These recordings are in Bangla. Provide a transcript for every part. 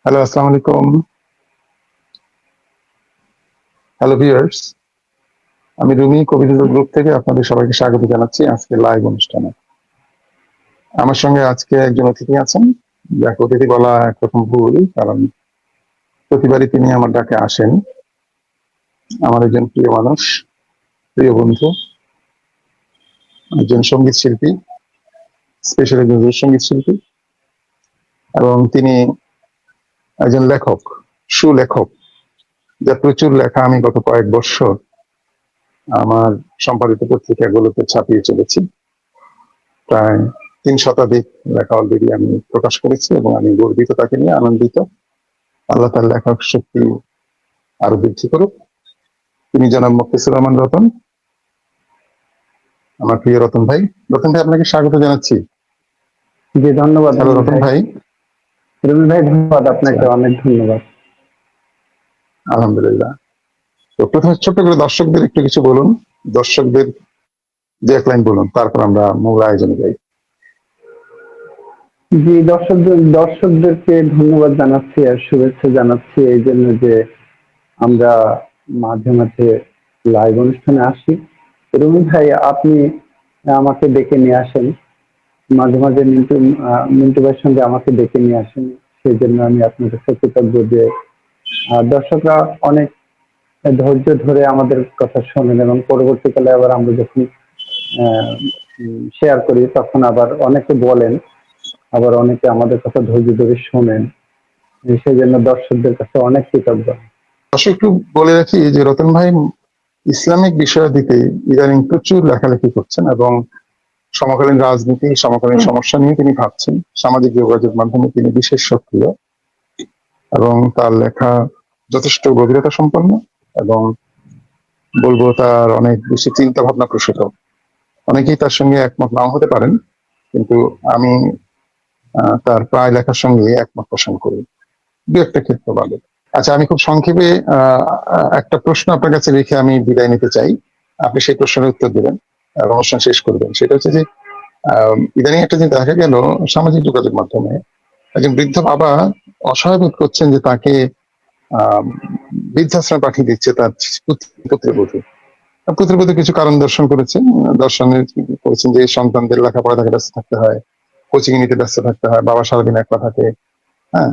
হ্যালো, আসসালামু আলাইকুম। হ্যালো ভিউয়ার্স, আমি রুমি কবিতা গ্রুপ থেকে আপনাদের সবাইকে স্বাগত জানাচ্ছি আজকে লাইভ অনুষ্ঠানে। আমার সঙ্গে আজকে একজন অতিথি আছেন। যাকে অতিথি বলা একরকম ভুল, কারণ প্রতিবারই তিনি আমার ডাকে আসেন। আমার একজন প্রিয় মানুষ, প্রিয় বন্ধু, একজন সঙ্গীত শিল্পী, স্পেশাল একজন সঙ্গীত শিল্পী, এবং তিনি একজন লেখক, সুলেখক, যার প্রচুর লেখা আমি গত কয়েক বছর আমার সম্পাদিত পত্রিকাগুলোতে ছাপিয়ে চলেছি। প্রায় ৩ শতাধিক লেখা অলরেডি আমি প্রকাশ করেছি এবং আমি গর্বিত, তাকে নিয়ে আনন্দিত। আল্লাহ তার লেখক শক্তি আরো বৃদ্ধি করুক। তিনি জনাব মুখলিসুর রহমান রতন, আমার প্রিয় রতন ভাই। রতন ভাই, আপনাকে স্বাগত জানাচ্ছি। জি, ধন্যবাদ হ্যালো রতন ভাই। রবি ভাই, ধন্যবাদ আপনাকে, আচ্ছা, অনেক ধন্যবাদ। আলহামদুলিল্লাহ। তো প্রথমে ছোট্ট করে দর্শকদের একটু কিছু বলুন, দর্শকদের দু এক লাইন বলুন, তারপর আমরা মূল আয়োজনে যাই। জি, দর্শকদেরকে ধন্যবাদ জানাচ্ছি আর শুভেচ্ছা জানাচ্ছি এই জন্য যে আমরা মাঝে মাঝে লাইভ অনুষ্ঠানে আসি। রবি ভাই, আপনি আমাকে ডেকে নিয়ে আসেন, মাঝে মাঝে মিন্টু ভাইয়ের সঙ্গে আমাকে ডেকে নিয়ে আসেন। সেই জন্য আমি আপনার কাছে কৃতজ্ঞ যে দর্শকরা অনেক ধৈর্য ধরে আমাদের কথা শোনেন এবং পরবর্তীকালে আবার আমরা যখন শেয়ার করি তখন আবার অনেকে বলেন, আবার অনেকে আমাদের কথা ধৈর্য ধরে শোনেন। সেই জন্য দর্শকদের কাছে অনেক কৃতজ্ঞ। দর্শক একটু বলে রাখি যে রতন ভাই ইসলামিক বিষয়াদিতে ইদানিং প্রচুর লেখালেখি করছেন এবং সমকালীন রাজনীতি, সমকালীন সমস্যা নিয়ে তিনি ভাবছেন। সামাজিক যোগাযোগ মাধ্যমে তিনি বিশেষ সক্রিয় এবং তার লেখা যথেষ্ট গভীরতা সম্পন্ন এবং বলবো তার অনেক বেশি চিন্তা ভাবনা প্রসূত। অনেকেই তার সঙ্গে একমত নাও হতে পারেন, কিন্তু আমি তার প্রায় লেখার সঙ্গে একমত পোষণ করি, দু একটা ক্ষেত্র বাদে। আচ্ছা, আমি খুব সংক্ষেপে একটা প্রশ্ন আপনার কাছে রেখে আমি বিদায় নিতে চাই। আপনি সেই প্রশ্নের উত্তর দেবেন আর অনুষ্ঠান শেষ করবেন। সেটা হচ্ছে যে ইদানিং একটা জিনিস দেখা গেল সামাজিক যোগাযোগ মাধ্যমে, একজন বৃদ্ধ বাবা অসহায় বোধ করছেন যে তাকে বৃদ্ধাশ্রমে পাঠিয়ে দিচ্ছে তার পুত্রবধূ। পুত্রবধূ কিছু কারণ দর্শন করেছেন, দর্শনের করেছেন যে সন্তানদের লেখাপড়া থেকে ব্যস্ত থাকতে হয়, কোচিং নিতে ব্যস্ত থাকতে হয়, বাবা সারাদিন একলা থাকে। হ্যাঁ,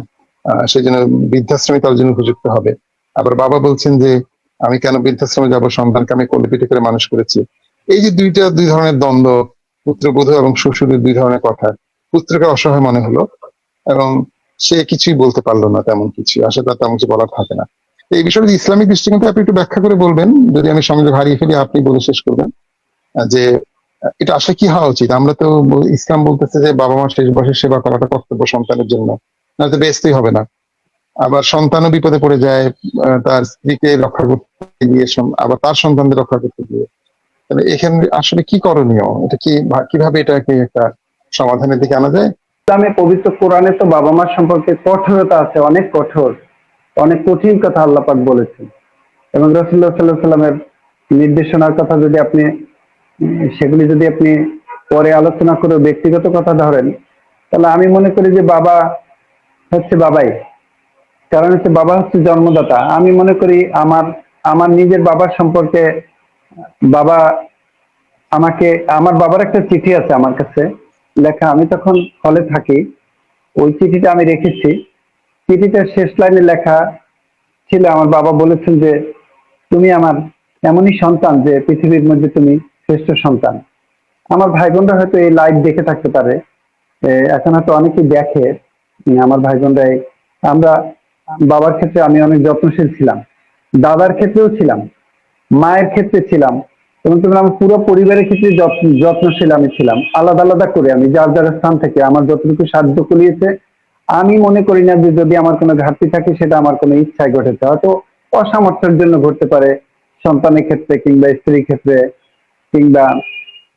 সেই জন্য বৃদ্ধাশ্রমে তার জন্য উপযুক্ত হবে। আবার বাবা বলছেন যে আমি কেন বৃদ্ধাশ্রমে যাব, সন্তানকে আমি কোলে পিঠে করে মানুষ করেছি। এই যে দুই ধরনের দ্বন্দ্ব, পুত্রবধূ এবং শ্বশুরের দুই ধরনের কথা, পুত্রকে অসহায় মনে হলো এবং সে কিছুই বলতে পারলো না, তেমন কিছু আসলে তার তেমন কিছু বলার থাকে না। এই বিষয়টি ইসলামিক দৃষ্টিকোণ আপনি একটু ব্যাখ্যা করে বলবেন, যদি আমি সংযোগ হারিয়ে ফেলি আপনি বলে শেষ করবেন যে এটা আসলে কি হওয়া উচিত। আমরা তো ইসলাম বলতেছে যে বাবা মা শেষ বয়সে সেবা করাটা কর্তব্য সন্তানের জন্য, না তো বেহেশতেই হবে না। আবার সন্তানও বিপদে পড়ে যায় তার স্ত্রীকে রক্ষা করতে গিয়ে, আবার তার সন্তানদের রক্ষা করতে গিয়ে। তাহলে এখানে আসলে কি করণীয়, এটা কি কিভাবে এটাকে একটা সমাধানের দিকে আনা যায়? ইসলামে পবিত্র কোরআনে তো বাবা মা সম্পর্কে কঠোরতা আছে, অনেক কঠোর, অনেক কঠিন কথা আল্লাহ পাক বলেছেন। এবং রাসূলুল্লাহ সাল্লাল্লাহু আলাইহি ওয়াসাল্লামের নির্দেশনার কথা যদি আপনি সেগুলি যদি আপনি পরে আলোচনা করে ব্যক্তিগত কথা ধরেন, তাহলে আমি মনে করি যে বাবা হচ্ছে বাবাই। কারণ হচ্ছে বাবা হচ্ছে জন্মদাতা। আমি মনে করি আমার আমার নিজের বাবার সম্পর্কে, বাবা আমাকে, আমার বাবার একটা চিঠি আছে আমার কাছে লেখা, আমি তখন হলে থাকি, ওই চিঠিটা আমি রেখেছি। চিঠিটার শেষ লাইনে লেখা ছিল, আমার বাবা বলেছেন যে তুমি আমার এমনই সন্তান যে পৃথিবীর মধ্যে তুমি শ্রেষ্ঠ সন্তান। আমার ভাই বোনরা হয়তো এই লাইভ দেখে থাকতে পারে, এখন হয়তো অনেকেই দেখে। আমার ভাই বোনরাই, আমরা বাবার ক্ষেত্রে আমি অনেক যত্নশীল ছিলাম, দাদার ক্ষেত্রেও ছিলাম, মায়ের ক্ষেত্রে ছিলাম, এবং তুমি আমার পুরো পরিবারের ক্ষেত্রে যত্নশীল আমি ছিলাম। আলাদা আলাদা করে আমি যার যার স্থান থেকে আমার যতটুকু সাধ্য কুলিয়েছে। আমি মনে করি না যে যদি আমার কোনো ঘাটতি থাকে সেটা আমার কোনো ইচ্ছায় ঘটেছে, হয়তো অসামর্থ্যের জন্য ঘটতে পারে, সন্তানের ক্ষেত্রে কিংবা স্ত্রীর ক্ষেত্রে কিংবা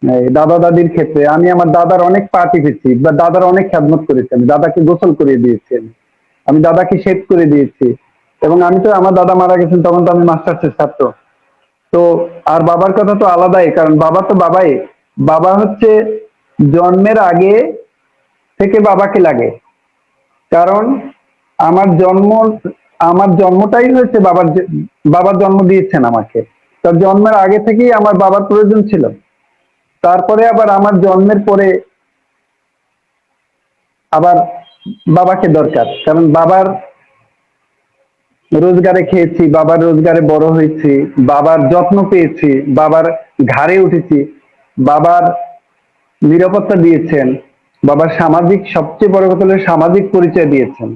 এই দাদা দাদির ক্ষেত্রে। আমি আমার দাদার অনেক পা টিপেছি বা দাদার অনেক খেদমত করেছি, আমি দাদাকে গোসল করিয়ে দিয়েছি, আমি দাদাকে শেভ করে দিয়েছি। এবং আমি তো, আমার দাদা মারা গেছেন তখন তো আমি মাস্টার্সের ছাত্র। তো আর বাবার কথা তো আলাদাই, কারণ বাবা তো বাবাই। বাবা হচ্ছে জন্মের আগে থেকে বাবাকে লাগে, কারণ আমার জন্ম আমার জন্মটাই হয়েছে বাবার জন্ম দিয়েছেন আমাকে। তার জন্মের আগে থেকেই আমার বাবার প্রয়োজন ছিল। তারপরে আবার আমার জন্মের পরে আবার বাবাকে দরকার, কারণ বাবার রোজগারে খেয়েছি, বাবার রোজগারে বড় হয়েছি, বাবার যত্ন পেয়েছি, বাবার ঘাড়ে উঠেছি, বাবার নিরাপত্তা দিয়েছেন, বাবার সামাজিক, সবচেয়ে বড় কথা হলো সামাজিক পরিচয় দিয়েছেন।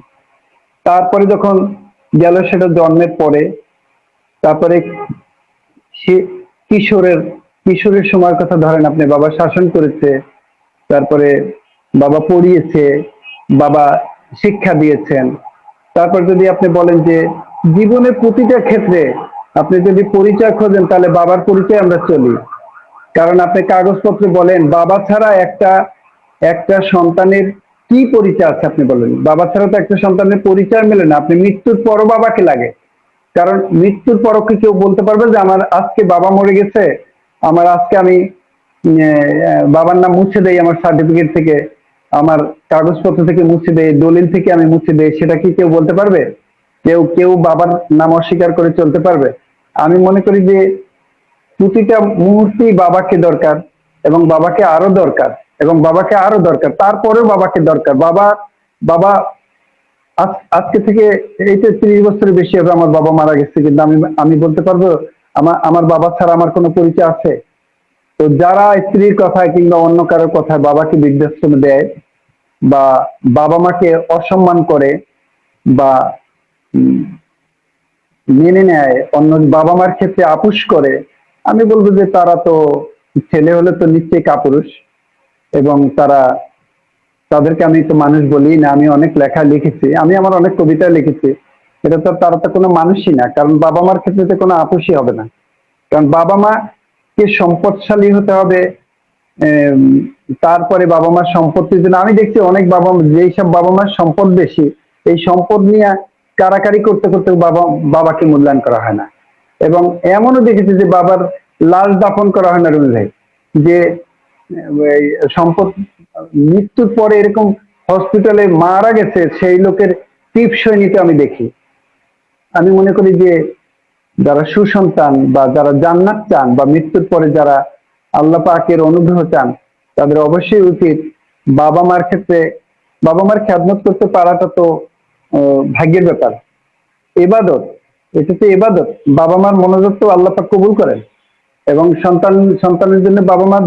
তারপরে যখন গেল সেটা জন্মের পরে, তারপরে সে কিশোরের সময়ের কথা ধরেন আপনি, বাবা শাসন করেছে, তারপরে বাবা পড়িয়েছে, বাবা শিক্ষা দিয়েছেন। তারপর যদি আপনি বলেন যে জীবনের প্রতিটা ক্ষেত্রে আপনি যদি পরিচয় খোঁজেন, তাহলে বাবার পরিচয় আমরা চলি। কারণ আপনি কাগজপত্রে বলেন বাবা ছাড়া একটা একটা সন্তানের কি পরিচয় আছে, আপনি বলেন বাবা ছাড়া তো একটা সন্তানের পরিচয় মেলে না। আপনি মৃত্যুর পরও বাবাকে লাগে, কারণ মৃত্যুর পরও কি কেউ বলতে পারবে যে আমার আজকে বাবা মরে গেছে, আমার আজকে আমি বাবার নাম মুছে দেই আমার সার্টিফিকেট থেকে, আমার কাগজপত্র থেকে মুছে দেই, দলিল থেকে আমি মুছে দেই, সেটা কি কেউ বলতে পারবে? কেউ কেউ বাবার নাম অস্বীকার করে চলতে পারবে? আমি মনে করি যে প্রতিটা মুহূর্তেই বাবাকে দরকার, এবং বাবাকে আরো দরকার, এবং বাবাকে আরো দরকার, তারপরেও বাবাকে দরকার। বাবা বাবা আজকে থেকে এই তো 30 বছরের বেশি হবে আমার বাবা মারা গেছে, কিন্তু আমি আমি বলতে পারবো আমার বাবা ছাড়া আমার কোনো পরিচয় আছে? তো যারা স্ত্রীর কথায় কিংবা অন্য কারোর কথায় বাবাকে বৃদ্ধাশ্রমে দেয়, বা বাবা মাকে অসম্মান করে, বা উম, মেনে নেয়, অন্য বাবা মার ক্ষেত্রে আপোষ করে, আমি বলবো যে তারা তো ছেলে হলে তো নিশ্চয়ই কাপুরুষ। এবং তাদেরকে আমি তো মানুষ বলি না। আমি অনেক লেখা লিখেছি, আমি আমার অনেক কবিতা লিখেছি। এটা তো তারা তো কোনো মানুষই না, কারণ বাবা মার ক্ষেত্রে তো কোনো আপোষই হবে না। কারণ বাবা মা কে সম্পদশালী হতে হবে। আম, তারপরে বাবা মার সম্পত্তির জন্য আমি দেখছি অনেক যেই সব বাবা মার সম্পদ বেশি, এই সম্পদ নিয়ে কারাকারি করতে করতে বাবাকে মূল্যায়ন করা হয় না। এবং এমনও দেখেছি যে বাবার লাশ দাফন করা হয় না রুমে ভাই, যে এই সম্পদ মৃত্যুর পরে এরকম হসপিটালে মারা গেছে সেই লোকের টিপসই নিতে আমি দেখি। আমি মনে করি যে যারা সুসন্তান বা যারা জান্নাত চান, বা মৃত্যুর পরে যারা আল্লাহ পাকের অনুগ্রহ চান, তাদের অবশ্যই উচিত বাবা মার ক্ষেত্রে, বাবা মার খেদমত করতে পারাটা তো ভাগ্যের ব্যাপার, ইবাদত। এটা তো ইবাদত। বাবা মার মনোযোগ তো আল্লাহ পাক কবুল করেন, এবং সন্তানের জন্য বাবা মা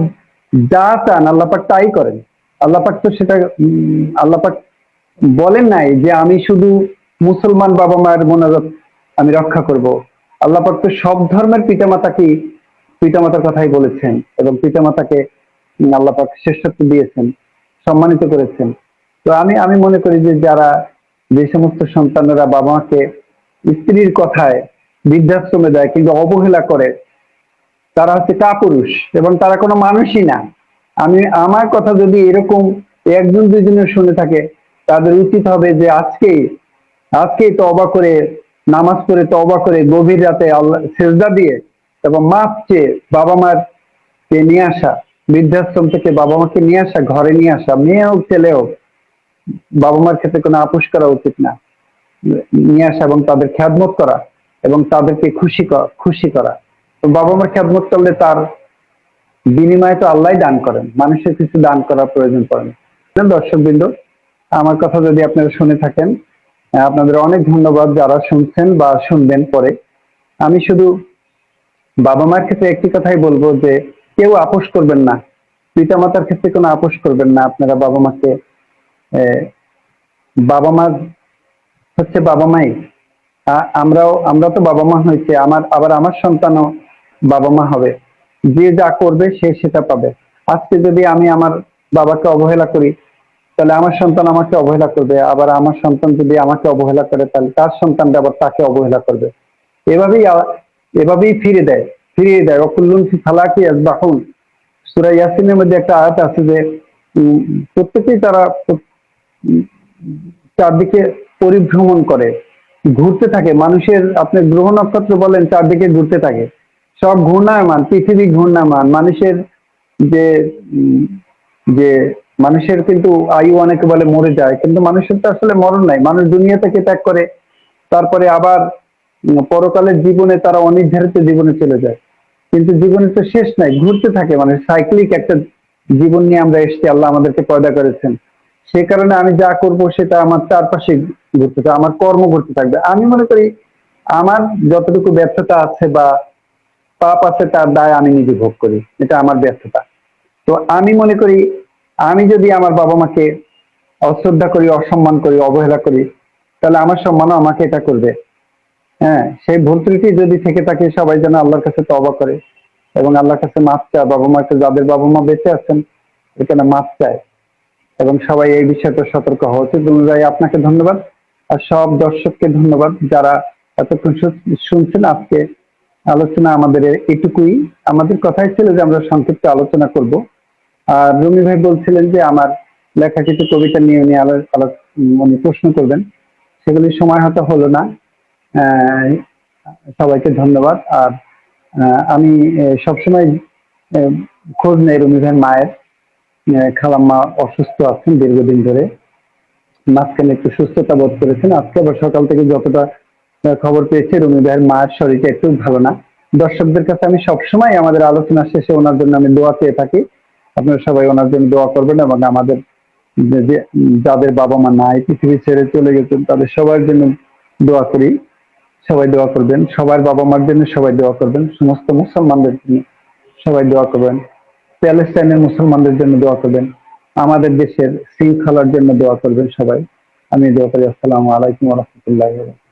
যা চান আল্লাহ পাক তাই করেন। আল্লাহ পাক তো সেটা আল্লাহ পাক বলেন নাই যে আমি শুধু মুসলমান বাবা মায়ের মোনাজাত আমি রক্ষা করব। আল্লাহ পাক তো সব ধর্মের পিতামাতার কথাই বলেছেন, এবং পিতামাতাকে আল্লাহ পাক শ্রেষ্ঠত্ব দিয়েছেন, সম্মানিত করেছেন। তো আমি আমি মনে করি যে যে সমস্ত সন্তানেরা বাবা মাকে স্ত্রীর কথায় বৃদ্ধাশ্রমে দেয় কিংবা অবহেলা করে, তারা হচ্ছে কাপুরুষ, এবং তারা কোনো মানুষই না। আমার কথা যদি এরকম একজন দুইজনের শুনে থাকে, তাদের উচিত হবে যে আজকেই তওবা করে, নামাজ পড়ে তওবা করে, গভীর রাতে আল্লাহ সেজদা দিয়ে এবং মাপ চেয়ে বাবা মার কে নিয়ে আসা, বৃদ্ধাশ্রম থেকে বাবা মাকে নিয়ে আসা, ঘরে নিয়ে আসা, মেয়ে হোক ছেলে হোক, বাবা মার ক্ষেত্রে কোনো আপোষ করা উচিত না। নিয়ে আসা এবং তাদের খেদমত করা, এবং তাদেরকে খুশি করা। তো বাবা মার খেদমত করলে তার বিনিময়ে তো আল্লাহ দান করেন, মানুষের কিছু দান করার প্রয়োজন পড়ে না। দর্শক বৃন্দ, আমার কথা যদি আপনারা শুনে থাকেন, আপনাদের অনেক ধন্যবাদ যারা শুনছেন বা শুনবেন পরে। আমি শুধু বাবা মার ক্ষেত্রে একটি কথাই বলবো যে কেউ আপোষ করবেন না, পিতা মাতার ক্ষেত্রে কোনো আপোষ করবেন না। আপনারা বাবা মাকে, বাবা মা হচ্ছে বাবা মাই। আমরা তো বাবা মা হয়েছে, আবার আমার সন্তানও বাবা মা হবে। যে যা করবে সে সেটা পাবে। আজকে যদি আমি আমার বাবাকে অবহেলা করি, তাহলে আমার সন্তান আমাকে অবহেলা করবে। আবার আমার সন্তান যদি আমাকে অবহেলা করে, তাহলে তার সন্তানটা আবার তাকে অবহেলা করবে। এভাবেই ফিরিয়ে দেয় অকুল্লুন ফি ফালাকি ইয়াসবাহুন। সূরা ইয়াসিনের মধ্যে একটা আয়াত আছে যে প্রত্যেকেই তারা চারদিকে পরিভ্রমণ করে, ঘুরতে থাকে। মানুষের আপনি গ্রহ নক্ষত্র বলেন, চারদিকে ঘুরতে থাকে, সব ঘূর্ণায়মান, পৃথিবী ঘূর্ণায়মান। মানুষের যে যে মানুষের কিন্তু আয়ু অনেকে বলে মরে যায়, কিন্তু মানুষের তো আসলে মরণ নাই। মানুষ দুনিয়া থেকে ত্যাগ করে, তারপরে আবার পরকালের জীবনে তারা অনির্ধারিত জীবনে চলে যায়। কিন্তু জীবনের তো শেষ নাই, ঘুরতে থাকে। মানে সাইক্লিক একটা জীবন নিয়ে আমরা এসেছি, আল্লাহ আমাদেরকে পয়দা করেছেন। সে কারণে আমি যা করব সেটা আমার চারপাশে ঘুরতে থাকবে, আমার কর্ম ঘুরতে থাকবে। আমি মনে করি আমার যতটুকু ব্যর্থতা আছে বা পাপ আছে তার দায় আমি নিজে ভোগ করি, এটা আমার ব্যর্থতা। তো আমি মনে করি আমি যদি আমার বাবা মাকে অশ্রদ্ধা করি, অসম্মান করি, অবহেলা করি, তাহলে আমার সম্মানও আমাকে এটা করবে। হ্যাঁ, সেই ভুল ত্রুটি যদি থেকে থাকে সবাই যেন আল্লাহর কাছে তওবা করে এবং আল্লাহর কাছে মাফ চায়। বাবা মাকে, যাদের বাবা মা বেঁচে আছেন, এখানে মাফ চায় এবং সবাই এই বিষয়টা সতর্ক হওয়া উচিত। অনুযায়ী আপনাকে ধন্যবাদ, আর সব দর্শককে ধন্যবাদ যারা এতক্ষণ শুনছেন। আজকে আলোচনা আমাদের এটুকুই। আমাদের কথাই ছিল যে আমরা সংক্ষিপ্ত আলোচনা করব। আর রুমি ভাই বলছিলেন যে আমার লেখা কিছু কবিতা নিয়ে উনি উনি প্রশ্ন করবেন, সেগুলি সময় হয়তো হলো না। আহ, সবাইকে ধন্যবাদ। আর আমি সবসময় আহ, খোঁজ নেই রুমি ভাইয়ের মায়ের। খালাম্মা অসুস্থ আছেন দীর্ঘদিন ধরে, মাঝখানে একটু সুস্থতা বোধ করেছেন। আজকে আবার সকাল থেকে যতটা খবর পেয়েছি, রুমি ভাইয়ের মায়ের শরীরটা একটু ভালো না। দর্শকদের কাছে আমি সবসময় আমাদের আলোচনা শেষে ওনার জন্য আমি দোয়া চেয়ে থাকি। আপনারা সবাই ওনার জন্য দোয়া করবেন এবং আমাদের যাদের বাবা মা নাই, পৃথিবী ছেড়ে চলে গেছেন, তাদের সবার জন্য দোয়া করি। সবাই দোয়া করবেন, সবার বাবা মার জন্য সবাই দোয়া করবেন, সমস্ত মুসলমানদের জন্য সবাই দোয়া করবেন, প্যালেস্টাইনের মুসলমানদের জন্য দোয়া করবেন, আমাদের দেশের শৃঙ্খলার জন্য দোয়া করবেন সবাই। আমি দোয়া করি। আসসালামু আলাইকুম ওয়া রাহমাতুল্লাহি ওয়া বারাকাতুহু।